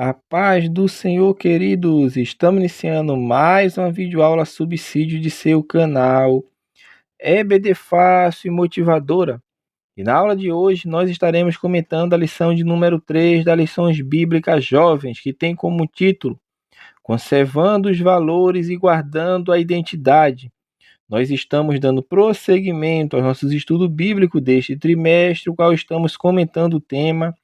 A paz do Senhor, queridos! Estamos iniciando mais uma videoaula subsídio de seu canal EBD Fácil e Motivadora. E na aula de hoje nós estaremos comentando a lição de número 3 das lições bíblicas jovens, que tem como título Conservando os valores e guardando a identidade. Nós estamos dando prosseguimento ao nosso estudo bíblico deste trimestre, o qual estamos comentando o tema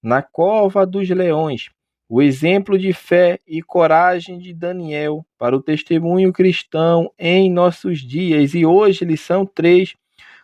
Na Cova dos Leões, o exemplo de fé e coragem de Daniel para o testemunho cristão em nossos dias. E hoje, lição 3,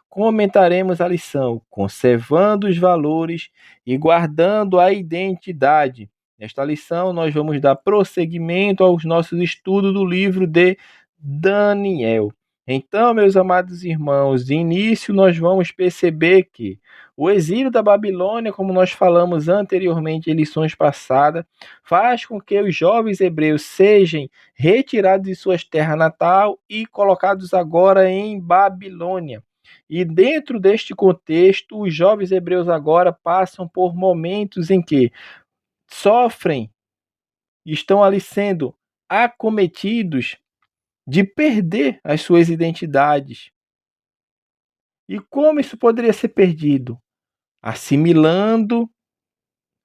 comentaremos a lição Conservando os Valores e Guardando a Identidade. Nesta lição, nós vamos dar prosseguimento aos nossos estudos do livro de Daniel. Então, meus amados irmãos, de início nós vamos perceber que o exílio da Babilônia, como nós falamos anteriormente em lições passadas, faz com que os jovens hebreus sejam retirados de suas terras natal e colocados agora em Babilônia. E dentro deste contexto, os jovens hebreus agora passam por momentos em que sofrem, estão ali sendo acometidos de perder as suas identidades. E como isso poderia ser perdido? Assimilando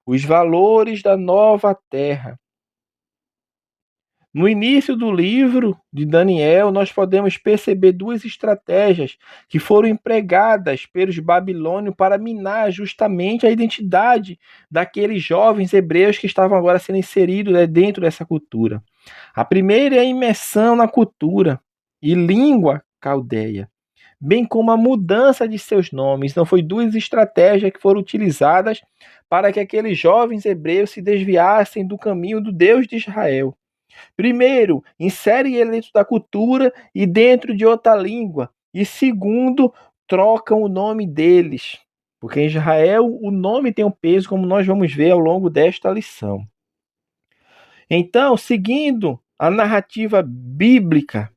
os valores da nova terra. No início do livro de Daniel, nós podemos perceber duas estratégias que foram empregadas pelos babilônios para minar justamente a identidade daqueles jovens hebreus que estavam agora sendo inseridos dentro dessa cultura. A primeira é a imersão na cultura e língua caldeia, bem como a mudança de seus nomes. Então, foi duas estratégias que foram utilizadas para que aqueles jovens hebreus se desviassem do caminho do Deus de Israel. Primeiro, insere ele dentro da cultura e dentro de outra língua. E segundo, trocam o nome deles. Porque em Israel o nome tem um peso, como nós vamos ver ao longo desta lição. Então, seguindo a narrativa bíblica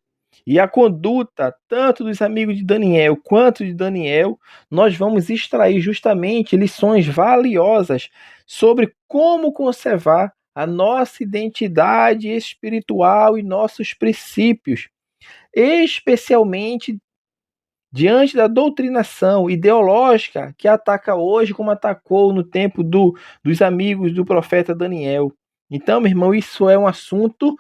e a conduta tanto dos amigos de Daniel quanto de Daniel, nós vamos extrair justamente lições valiosas sobre como conservar a nossa identidade espiritual e nossos princípios, especialmente diante da doutrinação ideológica que ataca hoje, como atacou no tempo dos amigos do profeta Daniel. Então, meu irmão, isso é um assunto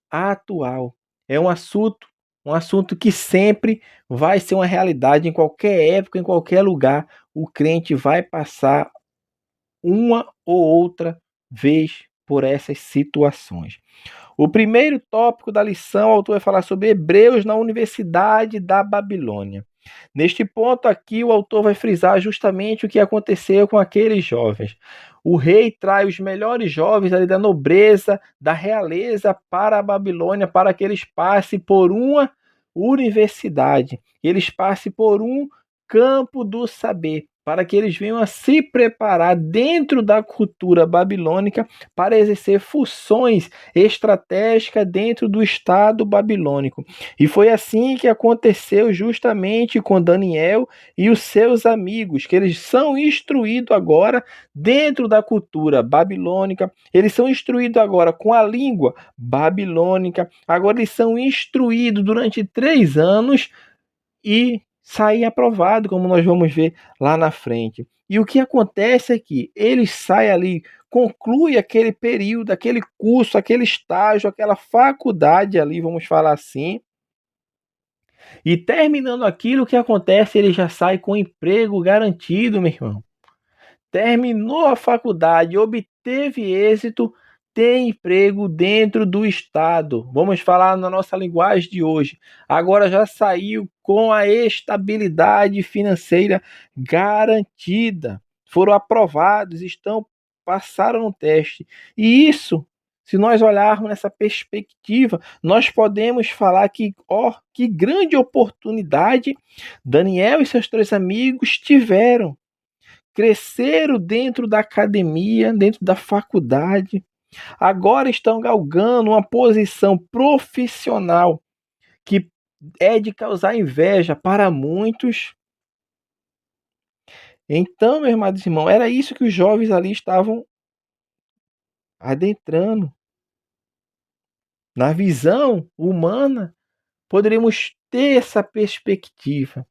atual. É um assunto que sempre vai ser uma realidade em qualquer época, em qualquer lugar. O crente vai passar uma ou outra vez por essas situações. O primeiro tópico da lição, o autor vai falar sobre hebreus na Universidade da Babilônia. Neste ponto aqui, o autor vai frisar justamente o que aconteceu com aqueles jovens. O rei traz os melhores jovens ali da nobreza, da realeza para a Babilônia, para que eles passem por uma universidade, que eles passem por um campo do saber, para que eles venham a se preparar dentro da cultura babilônica para exercer funções estratégicas dentro do Estado babilônico. E foi assim que aconteceu justamente com Daniel e os seus amigos, que eles são instruídos agora dentro da cultura babilônica, eles são instruídos agora com a língua babilônica, agora eles são instruídos durante 3 anos e saem aprovados, como nós vamos ver lá na frente. E o que acontece é que eles saem ali, conclui aquele período, aquele curso, aquele estágio, aquela faculdade ali, vamos falar assim, e terminando aquilo, o que acontece? Ele já sai com emprego garantido, meu irmão. Terminou a faculdade, obteve êxito, tem emprego dentro do Estado. Vamos falar na nossa linguagem de hoje. Agora já saiu com a estabilidade financeira garantida. Foram aprovados, passaram no teste. E isso, se nós olharmos nessa perspectiva, nós podemos falar que, que grande oportunidade Daniel e seus 3 amigos tiveram. Cresceram dentro da academia, dentro da faculdade, agora estão galgando uma posição profissional que é de causar inveja para muitos. Então, meus amados irmãos, era isso que os jovens ali estavam adentrando. Na visão humana, poderíamos ter essa perspectiva.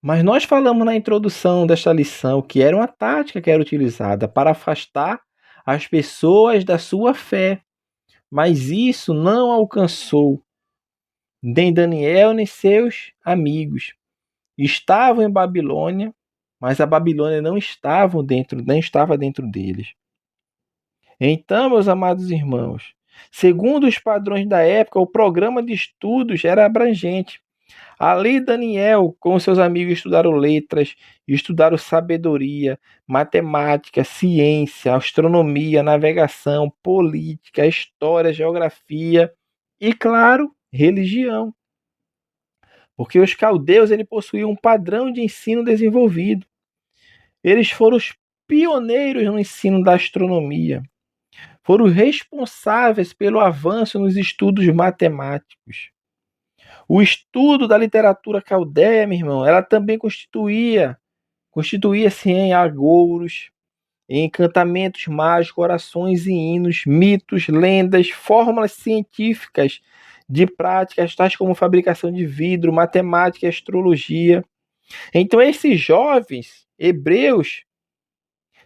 Mas nós falamos na introdução desta lição que era uma tática que era utilizada para afastar as pessoas da sua fé. Mas isso não alcançou nem Daniel nem seus amigos. Estavam em Babilônia, mas a Babilônia não estava dentro deles. Então, meus amados irmãos, segundo os padrões da época, o programa de estudos era abrangente. Ali Daniel, com seus amigos, estudaram letras, estudaram sabedoria, matemática, ciência, astronomia, navegação, política, história, geografia e, claro, religião. Porque os caldeus possuíam um padrão de ensino desenvolvido. Eles foram os pioneiros no ensino da astronomia. Foram responsáveis pelo avanço nos estudos matemáticos. O estudo da literatura caldeia, meu irmão, ela também constituía-se em agouros, em encantamentos mágicos, orações e hinos, mitos, lendas, fórmulas científicas de práticas tais como fabricação de vidro, matemática e astrologia. Então esses jovens hebreus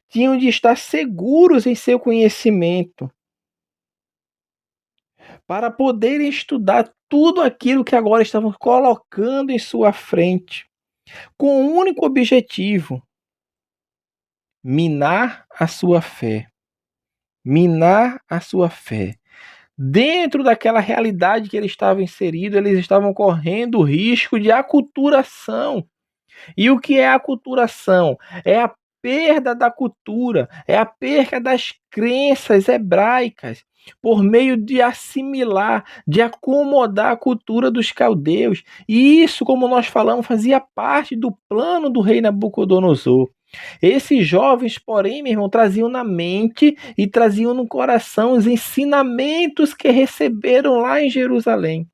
tinham de estar seguros em seu conhecimento para poderem estudar tudo aquilo que agora estavam colocando em sua frente, com um único objetivo: minar a sua fé. Minar a sua fé. Dentro daquela realidade que eles estavam inseridos, eles estavam correndo o risco de aculturação. E o que é aculturação? É a perda da cultura, é a perda das crenças hebraicas, por meio de assimilar, de acomodar a cultura dos caldeus. E isso, como nós falamos, fazia parte do plano do rei Nabucodonosor. Esses jovens, porém, meu irmão, traziam na mente e traziam no coração os ensinamentos que receberam lá em Jerusalém.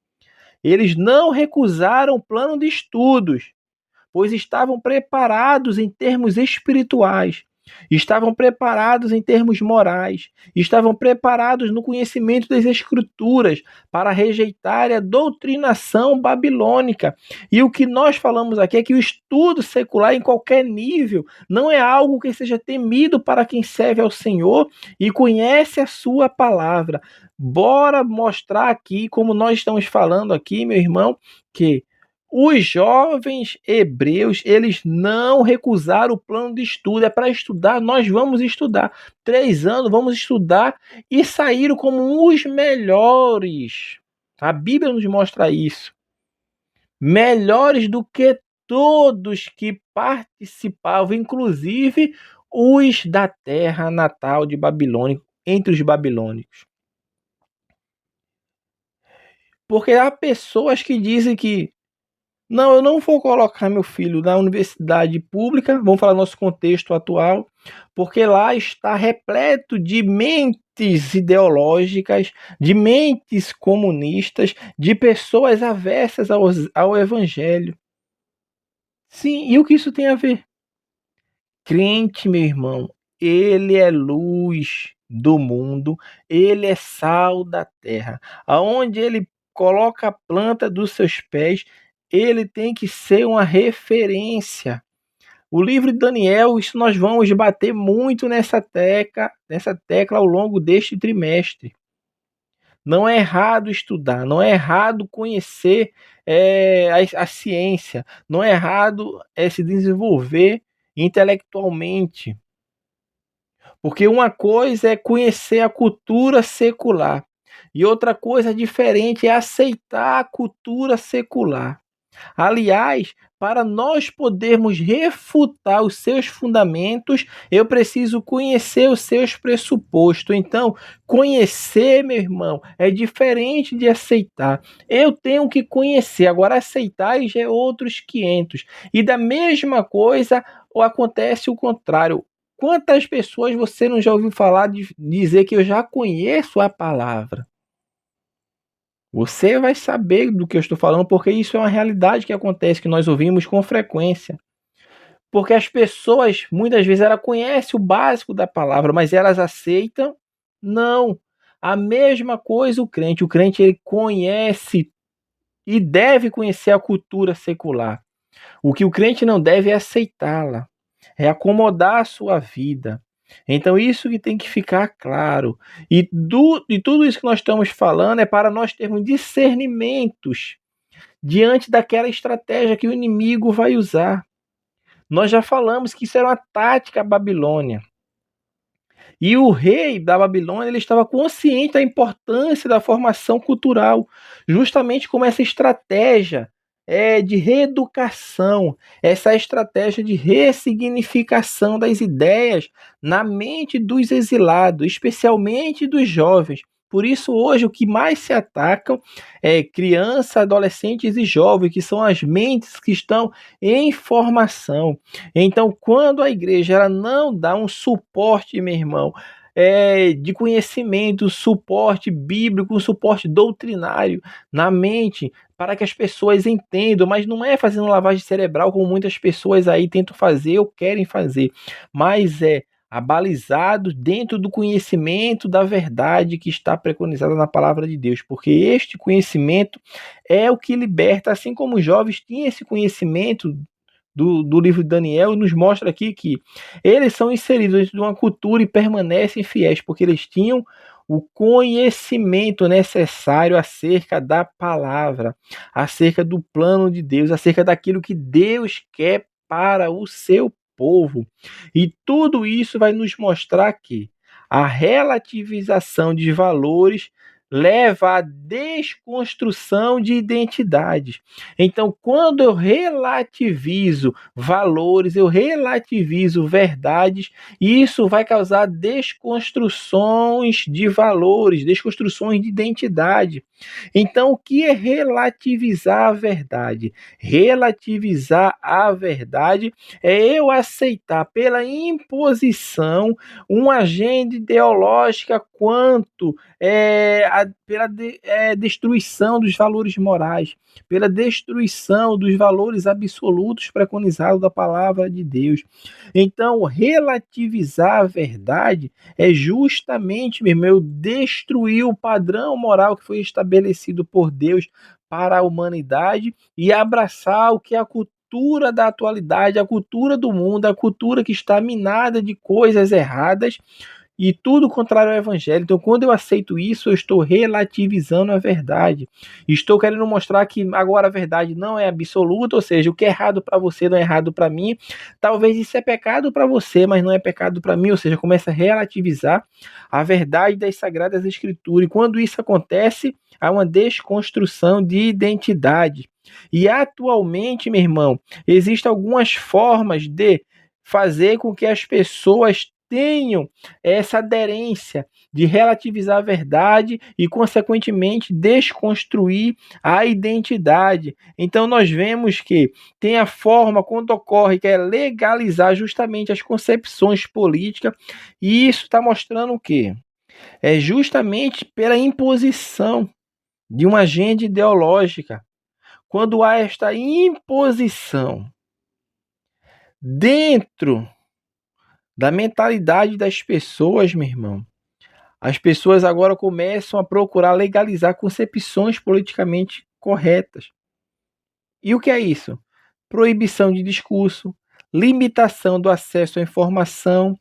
Eles não recusaram o plano de estudos, pois estavam preparados em termos espirituais, estavam preparados em termos morais, estavam preparados no conhecimento das Escrituras para rejeitar a doutrinação babilônica. E o que nós falamos aqui é que o estudo secular em qualquer nível não é algo que seja temido para quem serve ao Senhor e conhece a sua palavra. Bora mostrar aqui, como nós estamos falando aqui, meu irmão, que os jovens hebreus, eles não recusaram o plano de estudo. É para estudar, nós vamos estudar. 3 anos, vamos estudar. E saíram como os melhores. A Bíblia nos mostra isso. Melhores do que todos que participavam, inclusive os da terra natal de Babilônia, entre os babilônicos. Porque há pessoas que dizem que não, eu não vou colocar meu filho na universidade pública, vamos falar do nosso contexto atual, porque lá está repleto de mentes ideológicas, de mentes comunistas, de pessoas aversas ao evangelho. Sim, e o que isso tem a ver? Crente, meu irmão, ele é luz do mundo, ele é sal da terra. Aonde ele coloca a planta dos seus pés, ele tem que ser uma referência. O livro de Daniel, isso nós vamos bater muito nessa tecla ao longo deste trimestre. Não é errado estudar, não é errado conhecer a ciência, não é errado se desenvolver intelectualmente. Porque uma coisa é conhecer a cultura secular e outra coisa diferente é aceitar a cultura secular. Aliás, para nós podermos refutar os seus fundamentos, eu preciso conhecer os seus pressupostos. Então, conhecer, meu irmão, é diferente de aceitar. Eu tenho que conhecer, agora aceitar já é outros 500. E da mesma coisa acontece o contrário. Quantas pessoas você não já ouviu falar de dizer que eu já conheço a palavra? Você vai saber do que eu estou falando, porque isso é uma realidade que acontece, que nós ouvimos com frequência. Porque as pessoas, muitas vezes, elas conhecem o básico da palavra, mas elas aceitam? Não. A mesma coisa o crente. O crente, ele conhece e deve conhecer a cultura secular. O que o crente não deve é aceitá-la, é acomodar a sua vida. Então, isso que tem que ficar claro. E tudo isso que nós estamos falando é para nós termos discernimentos diante daquela estratégia que o inimigo vai usar. Nós já falamos que isso era uma tática babilônia. E o rei da Babilônia, ele estava consciente da importância da formação cultural, justamente como essa estratégia de reeducação, essa estratégia de ressignificação das ideias na mente dos exilados, especialmente dos jovens. Por isso, hoje, o que mais se atacam é crianças, adolescentes e jovens, que são as mentes que estão em formação. Então, quando a igreja ela não dá um suporte, meu irmão, de conhecimento, suporte bíblico, suporte doutrinário na mente, para que as pessoas entendam, mas não é fazendo lavagem cerebral como muitas pessoas aí tentam fazer ou querem fazer, mas é abalizado dentro do conhecimento da verdade que está preconizada na palavra de Deus, porque este conhecimento é o que liberta, assim como os jovens tinham esse conhecimento do livro de Daniel, nos mostra aqui que eles são inseridos dentro de uma cultura e permanecem fiéis, porque eles tinham o conhecimento necessário acerca da palavra, acerca do plano de Deus, acerca daquilo que Deus quer para o seu povo. E tudo isso vai nos mostrar que a relativização de valores leva à desconstrução de identidades. Então, quando eu relativizo valores, eu relativizo verdades, isso vai causar desconstruções de valores, desconstruções de identidade. Então, o que é relativizar a verdade? Relativizar a verdade é eu aceitar pela imposição uma agenda ideológica quanto pela destruição dos valores morais, pela destruição dos valores absolutos preconizados da palavra de Deus. Então, relativizar a verdade é justamente, meu irmão, eu destruir o padrão moral que foi estabelecido por Deus para a humanidade e abraçar o que é a cultura da atualidade, a cultura do mundo, a cultura que está minada de coisas erradas e tudo contrário ao evangelho. Então, quando eu aceito isso, eu estou relativizando a verdade. Estou querendo mostrar que agora a verdade não é absoluta, ou seja, o que é errado para você não é errado para mim. Talvez isso é pecado para você, mas não é pecado para mim, ou seja, começa a relativizar a verdade das sagradas escrituras. E quando isso acontece, há uma desconstrução de identidade. E atualmente, meu irmão, existem algumas formas de fazer com que as pessoas tenham essa aderência de relativizar a verdade e, consequentemente, desconstruir a identidade. Então, nós vemos que tem a forma quando ocorre, que é legalizar justamente as concepções políticas, e isso está mostrando o quê? É justamente pela imposição de uma agenda ideológica. Quando há esta imposição dentro da mentalidade das pessoas, meu irmão, as pessoas agora começam a procurar legalizar concepções politicamente corretas. E o que é isso? Proibição de discurso, limitação do acesso à informação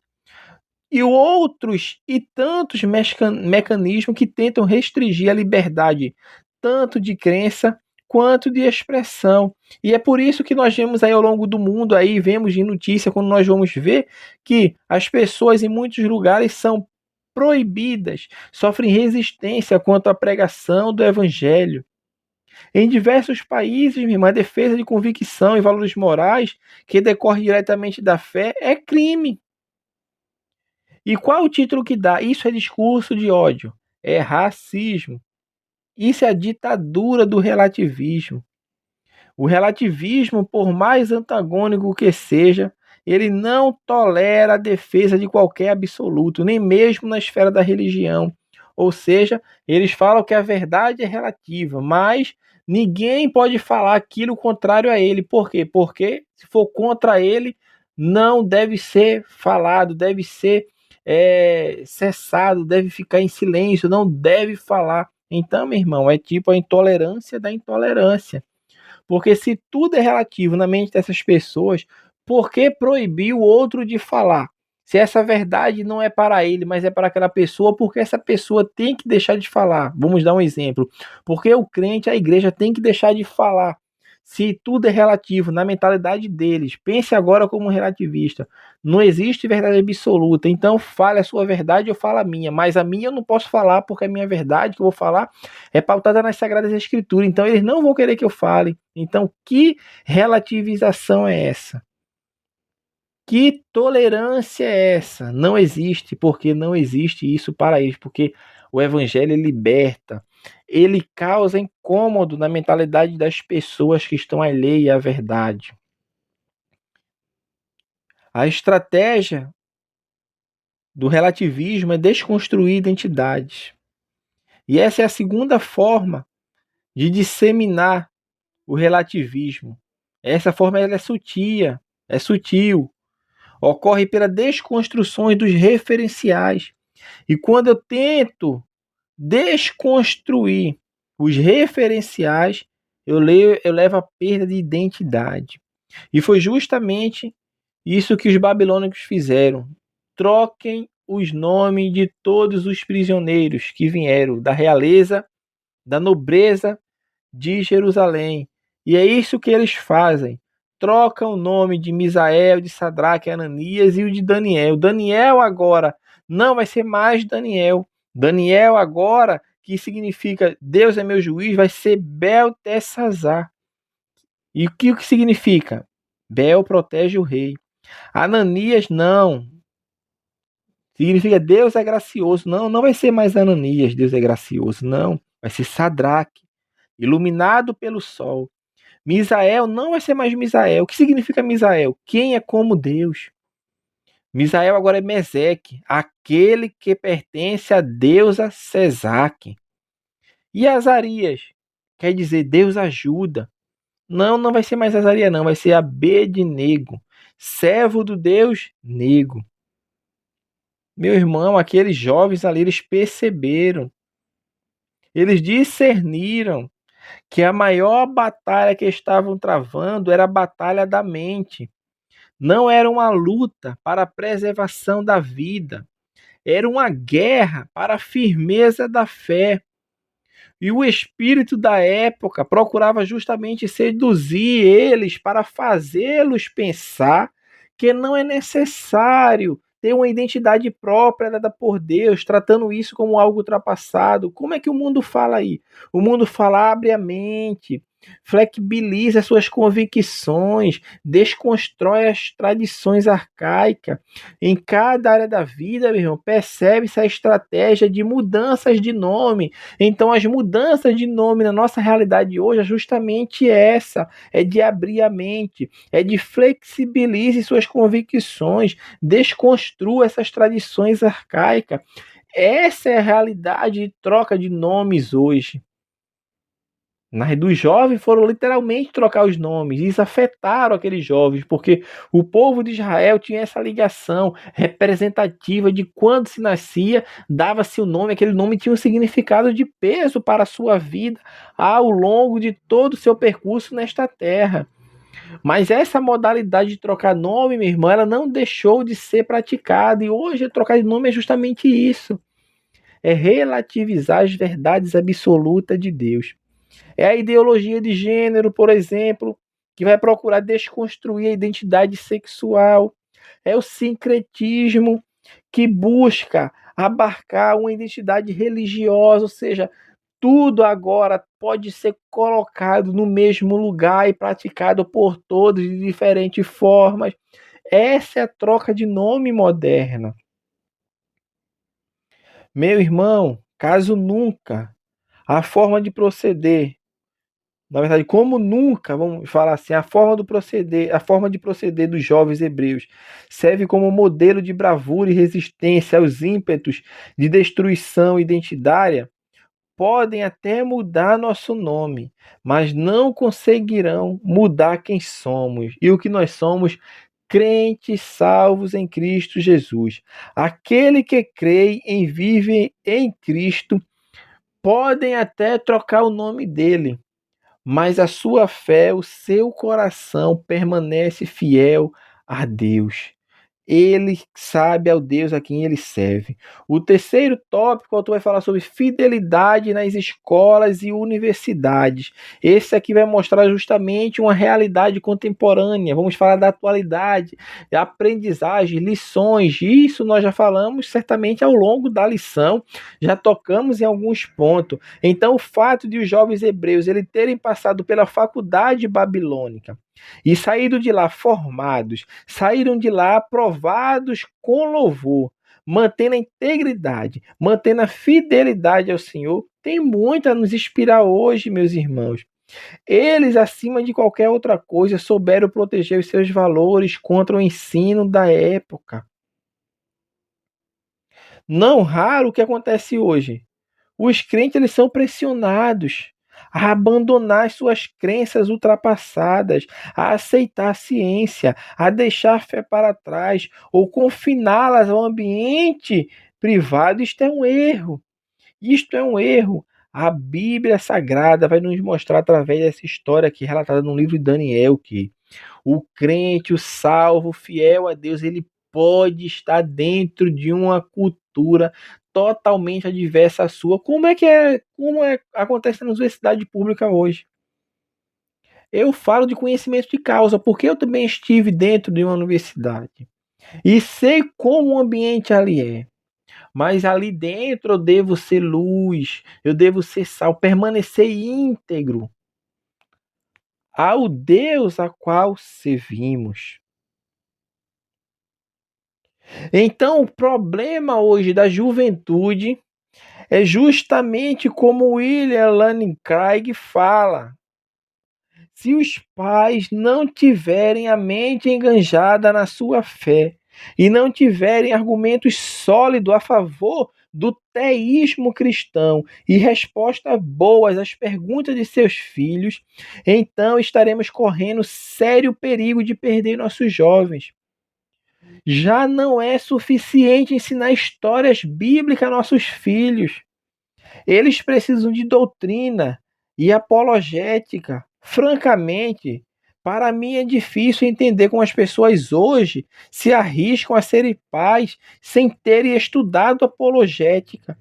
e outros e tantos mecanismos que tentam restringir a liberdade tanto de crença quanto de expressão. E é por isso que nós vemos aí ao longo do mundo, aí vemos de notícia, quando nós vamos ver que as pessoas em muitos lugares são proibidas, sofrem resistência quanto à pregação do evangelho. Em diversos países, minha irmã, a defesa de convicção e valores morais que decorre diretamente da fé é crime. E qual é o título que dá? Isso é discurso de ódio, é racismo. Isso é a ditadura do relativismo. O relativismo, por mais antagônico que seja, ele não tolera a defesa de qualquer absoluto, nem mesmo na esfera da religião. Ou seja, eles falam que a verdade é relativa, mas ninguém pode falar aquilo contrário a ele. Por quê? Porque se for contra ele, não deve ser falado, deve ser cessado, deve ficar em silêncio, não deve falar. Então, meu irmão, é tipo a intolerância da intolerância. Porque se tudo é relativo na mente dessas pessoas, por que proibir o outro de falar? Se essa verdade não é para ele, mas é para aquela pessoa, porque essa pessoa tem que deixar de falar? Vamos dar um exemplo. Porque o crente, a igreja tem que deixar de falar. Se tudo é relativo na mentalidade deles, pense agora como um relativista. Não existe verdade absoluta. Então, fale a sua verdade, eu falo a minha. Mas a minha eu não posso falar, porque a minha verdade que eu vou falar é pautada nas Sagradas Escrituras. Então, eles não vão querer que eu fale. Então, que relativização é essa? Que tolerância é essa? Não existe, porque não existe isso para eles, porque o evangelho liberta, ele causa incômodo na mentalidade das pessoas que estão alheias à verdade. A estratégia do relativismo é desconstruir identidades. E essa é a segunda forma de disseminar o relativismo. Essa forma ela é sutil, ocorre pela desconstrução dos referenciais. E quando eu tento desconstruir os referenciais, eu levo a perda de identidade. E foi justamente isso que os babilônicos fizeram. Troquem os nomes de todos os prisioneiros que vieram da realeza, da nobreza de Jerusalém. E é isso que eles fazem. Trocam o nome de Misael, de Sadraque, Ananias e o de Daniel. Daniel agora não vai ser mais Daniel. Daniel agora, que significa Deus é meu juiz, vai ser Beltesazar. E o que significa? Bel protege o rei. Ananias não. Significa Deus é gracioso. Não, não vai ser mais Ananias, Deus é gracioso. Não. Vai ser Sadraque, iluminado pelo sol. Misael não vai ser mais Misael. O que significa Misael? Quem é como Deus. Misael agora é Meseque, aquele que pertence à deusa Sesaque. E Azarias? Quer dizer, Deus ajuda. Não, não vai ser mais Azarias, não. Vai ser Abednego, servo do Deus Nego. Meu irmão, aqueles jovens ali, eles perceberam, eles discerniram que a maior batalha que estavam travando era a batalha da mente. Não era uma luta para a preservação da vida, era uma guerra para a firmeza da fé. E o espírito da época procurava justamente seduzir eles para fazê-los pensar que não é necessário ter uma identidade própria dada por Deus, tratando isso como algo ultrapassado. Como é que o mundo fala aí? O mundo fala: abre a mente, flexibiliza suas convicções, desconstrói as tradições arcaicas. Em cada área da vida, meu irmão, percebe-se a estratégia de mudanças de nome. Então, as mudanças de nome na nossa realidade hoje é justamente essa: é de abrir a mente, é de flexibilize suas convicções, desconstrua essas tradições arcaicas. Essa é a realidade de troca de nomes hoje. Mas dos jovens foram literalmente trocar os nomes. Isso afetaram aqueles jovens, porque o povo de Israel tinha essa ligação representativa de quando se nascia, dava-se o nome, aquele nome tinha um significado de peso para a sua vida ao longo de todo o seu percurso nesta terra. Mas essa modalidade de trocar nome, minha irmã, ela não deixou de ser praticada. E hoje trocar de nome é justamente isso. É relativizar as verdades absolutas de Deus. É a ideologia de gênero, por exemplo, que vai procurar desconstruir a identidade sexual. É o sincretismo, que busca abarcar uma identidade religiosa, ou seja, tudo agora pode ser colocado no mesmo lugar e praticado por todos de diferentes formas. Essa é a troca de nome moderna. Meu irmão, caso nunca, a forma de proceder, na verdade, como nunca, vamos falar assim, a forma de proceder dos jovens hebreus serve como modelo de bravura e resistência aos ímpetos de destruição identitária. Podem até mudar nosso nome, mas não conseguirão mudar quem somos. E o que nós somos crentes salvos em Cristo Jesus. Aquele que crê e vive em Cristo podem até trocar o nome dele, mas a sua fé, o seu coração permanece fiel a Deus. Ele sabe ao Deus a quem ele serve. O terceiro tópico, o autor vai falar sobre fidelidade nas escolas e universidades. Esse aqui vai mostrar justamente uma realidade contemporânea. Vamos falar da atualidade, aprendizagem, lições. Isso nós já falamos certamente ao longo da lição, já tocamos em alguns pontos. Então, o fato de os jovens hebreus eles terem passado pela faculdade babilônica e saído de lá formados, saíram de lá aprovados com louvor, mantendo a integridade, mantendo a fidelidade ao Senhor, tem muito a nos inspirar hoje, meus irmãos. Eles, acima de qualquer outra coisa, souberam proteger os seus valores contra o ensino da época. Não raro o que acontece hoje. Os crentes eles são pressionados a abandonar suas crenças ultrapassadas, a aceitar a ciência, a deixar a fé para trás ou confiná-las ao ambiente privado. Isto é um erro. Isto é um erro. A Bíblia Sagrada vai nos mostrar através dessa história aqui relatada no livro de Daniel que o crente, o salvo, fiel a Deus, ele pode estar dentro de uma cultura totalmente adversa à sua. Como acontece na universidade pública hoje? Eu falo de conhecimento de causa, porque eu também estive dentro de uma universidade e sei como o ambiente ali é. Mas ali dentro eu devo ser luz, eu devo ser sal, permanecer íntegro ao Deus a qual servimos. Então, o problema hoje da juventude é justamente como William Lane Craig fala. Se os pais não tiverem a mente enganjada na sua fé e não tiverem argumentos sólidos a favor do teísmo cristão e respostas boas às perguntas de seus filhos, então estaremos correndo sério perigo de perder nossos jovens. Já não é suficiente ensinar histórias bíblicas a nossos filhos. Eles precisam de doutrina e apologética. Francamente, para mim é difícil entender como as pessoas hoje se arriscam a serem pais sem terem estudado apologética.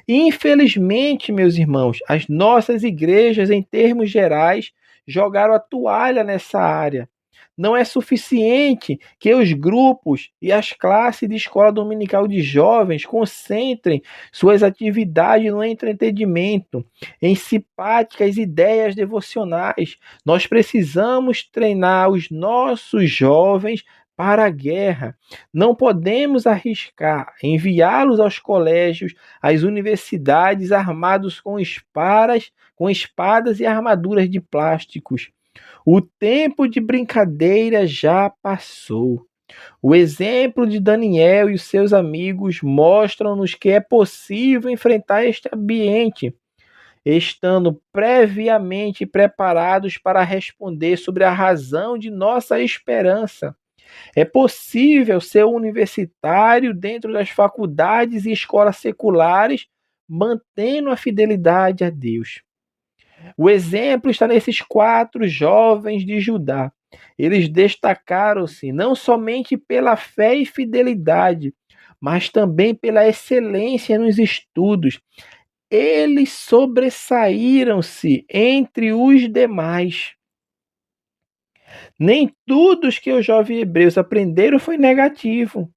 Infelizmente, meus irmãos, as nossas igrejas, em termos gerais, jogaram a toalha nessa área. Não é suficiente que os grupos e as classes de escola dominical de jovens concentrem suas atividades no entretenimento, em simpáticas ideias devocionais. Nós precisamos treinar os nossos jovens para a guerra. Não podemos arriscar enviá-los aos colégios, às universidades armados com espadas e armaduras de plásticos. O tempo de brincadeira já passou. O exemplo de Daniel e os seus amigos mostram-nos que é possível enfrentar este ambiente, estando previamente preparados para responder sobre a razão de nossa esperança. É possível ser universitário dentro das faculdades e escolas seculares, mantendo a fidelidade a Deus. O exemplo está nesses 4 jovens de Judá. Eles destacaram-se não somente pela fé e fidelidade, mas também pela excelência nos estudos. Eles sobressaíram-se entre os demais. Nem tudo que os jovens hebreus aprenderam foi negativo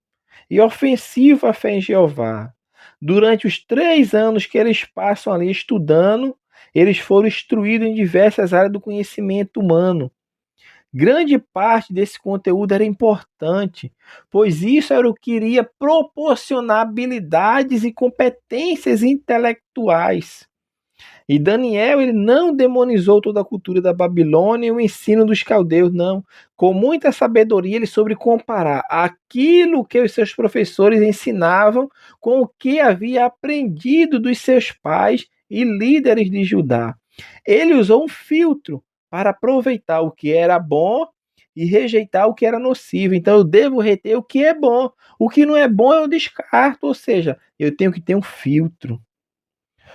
e ofensivo à fé em Jeová. Durante os 3 anos que eles passam ali estudando, eles foram instruídos em diversas áreas do conhecimento humano. Grande parte desse conteúdo era importante, pois isso era o que iria proporcionar habilidades e competências intelectuais. E Daniel, ele não demonizou toda a cultura da Babilônia e o ensino dos caldeus, não. Com muita sabedoria, ele soube comparar aquilo que os seus professores ensinavam com o que havia aprendido dos seus pais e líderes de Judá. Ele usou um filtro para aproveitar o que era bom e rejeitar o que era nocivo. Então eu devo reter o que é bom. O que não é bom eu descarto, ou seja, eu tenho que ter um filtro.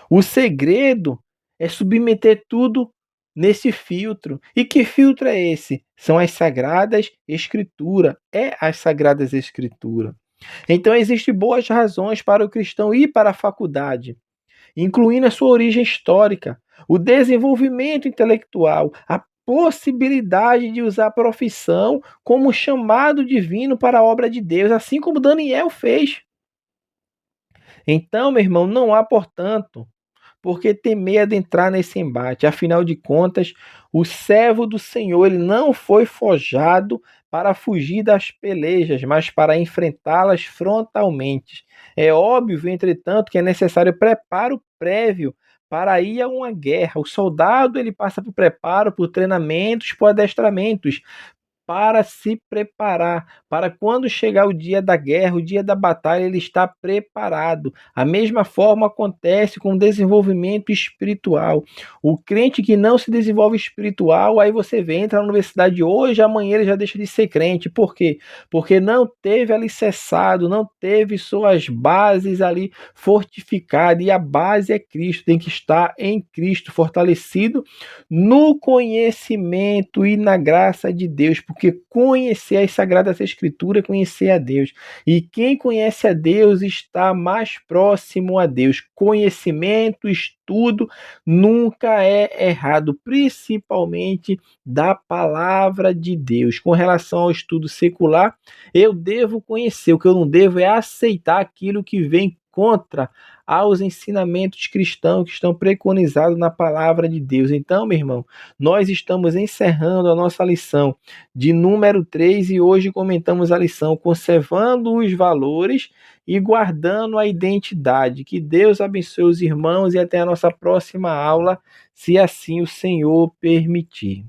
O segredo é submeter tudo nesse filtro. E que filtro é esse? São as Sagradas Escrituras. É as Sagradas Escrituras. Então existem boas razões para o cristão ir para a faculdade, incluindo a sua origem histórica, o desenvolvimento intelectual, a possibilidade de usar a profissão como chamado divino para a obra de Deus, assim como Daniel fez. Então, meu irmão, não há, portanto, porque temer adentrar nesse embate. Afinal de contas, o servo do Senhor ele não foi forjado para fugir das pelejas, mas para enfrentá-las frontalmente. É óbvio, entretanto, que é necessário preparo prévio para ir a uma guerra. O soldado ele passa por preparo, por treinamentos, por adestramentos, para se preparar, para quando chegar o dia da guerra, o dia da batalha, ele está preparado. A mesma forma acontece com o desenvolvimento espiritual. O crente que não se desenvolve espiritual, aí você vê, entra na universidade hoje, amanhã ele já deixa de ser crente. Por quê? Porque não teve alicerçado, não teve suas bases ali fortificadas, e a base é Cristo, tem que estar em Cristo, fortalecido no conhecimento e na graça de Deus, porque conhecer as Sagradas Escrituras é conhecer a Deus. E quem conhece a Deus está mais próximo a Deus. Conhecimento, estudo nunca é errado, principalmente da palavra de Deus. Com relação ao estudo secular, eu devo conhecer, o que eu não devo é aceitar aquilo que vem contra aos ensinamentos cristãos que estão preconizados na palavra de Deus. Então, meu irmão, nós estamos encerrando a nossa lição de número 3 e hoje comentamos a lição conservando os valores e guardando a identidade. Que Deus abençoe os irmãos e até a nossa próxima aula, se assim o Senhor permitir.